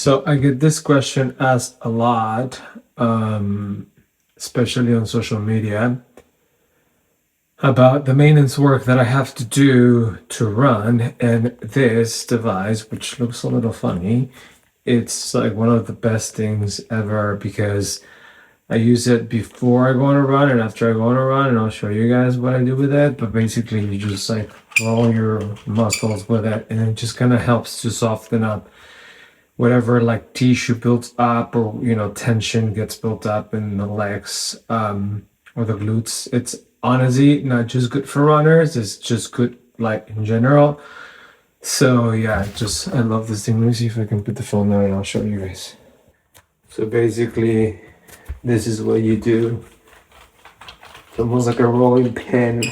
So I get this question asked a lot, especially on social media, about the maintenance work that I have to do to run. And this device, which looks a little funny, it's like one of the best things ever because I use it before I go on a run and after I go on a run, and I'll show you guys what I do with it. But basically, you just like roll your muscles with it, and it just kind of helps to soften up whatever like tissue builds up or tension gets built up in the legs or the glutes. It's honestly not just good for runners, it's just good like in general. So yeah, just I love this thing. Let me see if I can put the phone there and I'll show you guys. So basically this is what you do. It's almost like a rolling pin.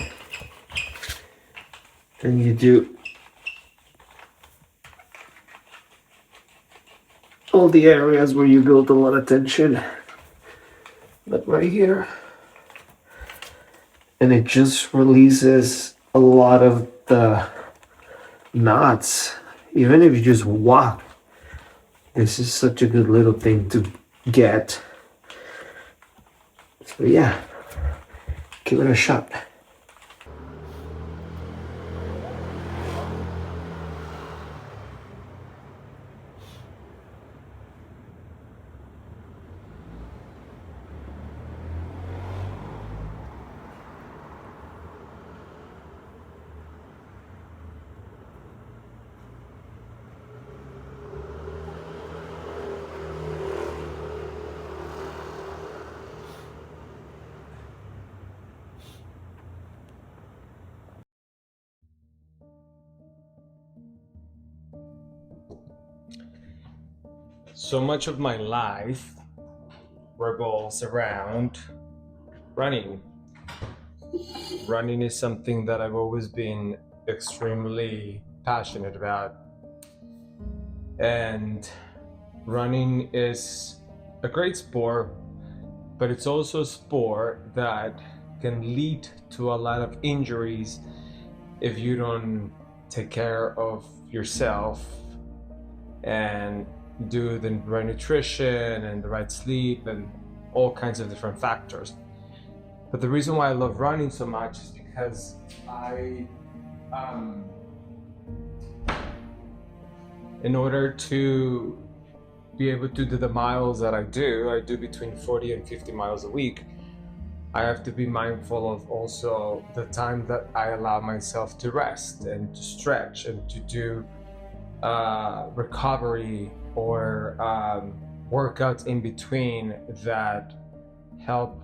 Then you do all the areas where you build a lot of tension, like right here, and it just releases a lot of the knots. Even if you just walk, this is such a good little thing to get. So yeah, give it a shot. So much of my life revolves around running. Running is something that I've always been extremely passionate about. And running is a great sport, but it's also a sport that can lead to a lot of injuries if you don't take care of yourself and do the right nutrition and the right sleep and all kinds of different factors. But the reason why I love running so much is because in order to be able to do the miles that I do between 40 and 50 miles a week. I have to be mindful of also the time that I allow myself to rest and to stretch and to do recovery or workouts in between that help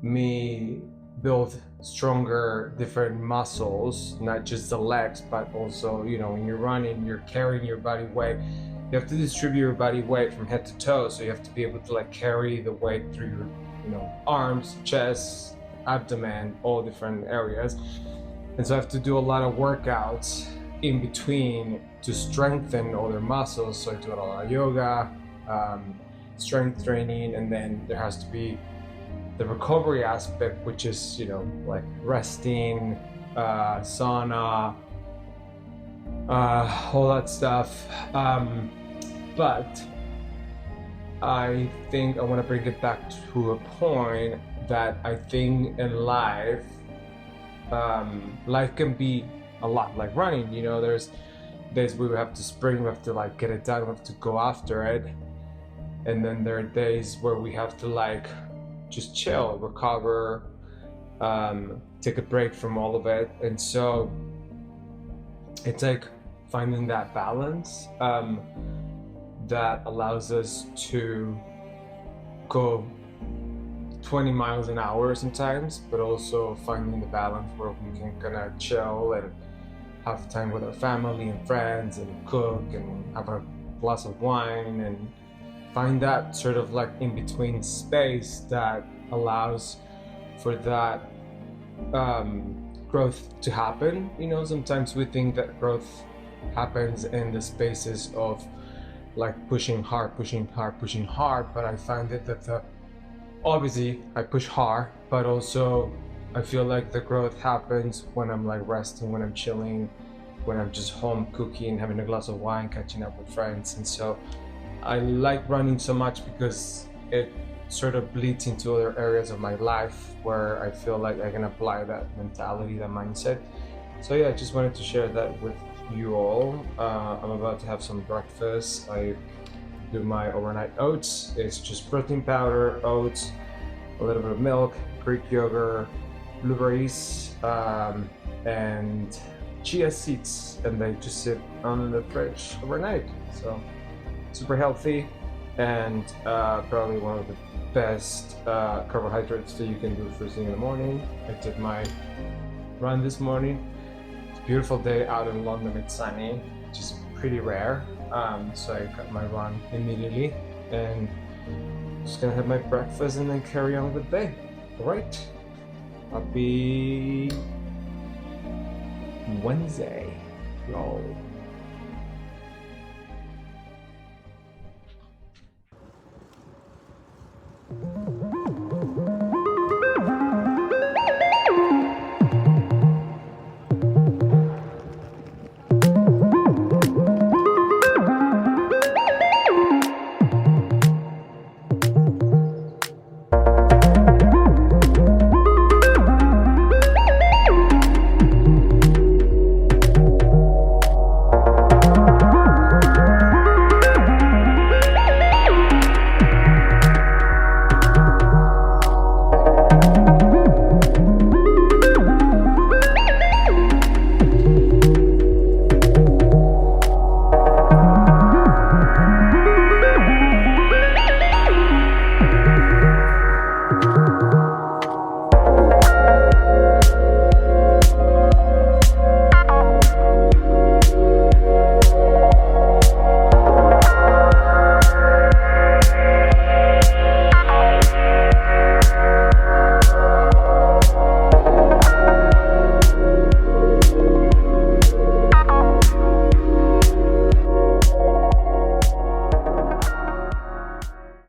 me build stronger different muscles, not just the legs, but also when you're running, you're carrying your body weight. You have to distribute your body weight from head to toe, so you have to be able to like carry the weight through your arms, chest, abdomen, all different areas. And so I have to do a lot of workouts in between to strengthen all their muscles. So I do a lot of yoga, strength training, and then there has to be the recovery aspect, which is like resting, sauna, all that stuff. But I think I want to bring it back to a point that I think in life, life can be a lot like running. There's days where we have to sprint, we have to like get it done, we have to go after it, and then there are days where we have to like just chill, recover, take a break from all of it. And so it's like finding that balance that allows us to go 20 miles an hour sometimes, but also finding the balance where we can kind of chill and have time with our family and friends and cook and have a glass of wine and find that sort of like in between space that allows for that growth to happen. Sometimes we think that growth happens in the spaces of like pushing hard, but I find it that obviously I push hard, but also I feel like the growth happens when I'm like resting, when I'm chilling, when I'm just home cooking, having a glass of wine, catching up with friends. And so I like running so much because it sort of bleeds into other areas of my life where I feel like I can apply that mentality, that mindset. So yeah, I just wanted to share that with you all. I'm about to have some breakfast. I do my overnight oats. It's just protein powder, oats, a little bit of milk, Greek yogurt, blueberries, and chia seeds, and they just sit on the fridge overnight. So super healthy, and probably one of the best carbohydrates that you can do first thing in the morning. I did my run this morning. It's a beautiful day out in London. It's sunny, which is pretty rare. So I got my run immediately, and just gonna have my breakfast and then carry on with the day. All right. Happy Wednesday, y'all.